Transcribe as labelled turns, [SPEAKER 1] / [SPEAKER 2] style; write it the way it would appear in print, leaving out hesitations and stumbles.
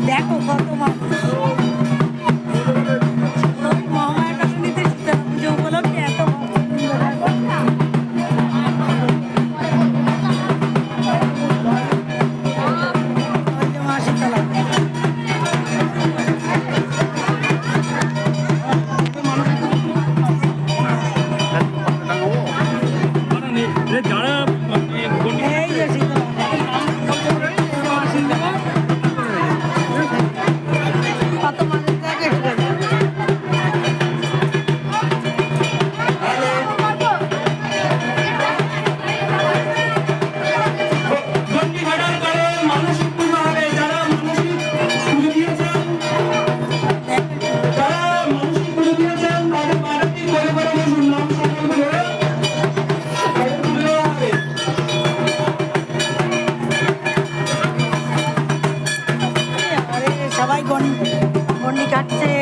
[SPEAKER 1] দেখো কত মানুষ মহামায়া কাটুনিতে শীতলা পুজো উপলক্ষে এত ওই যে মা শীতলা
[SPEAKER 2] যারা
[SPEAKER 1] এই যে শীতলা কত মানুষ দেখে ঠিক আছে সবাই গন্ডি কাটছে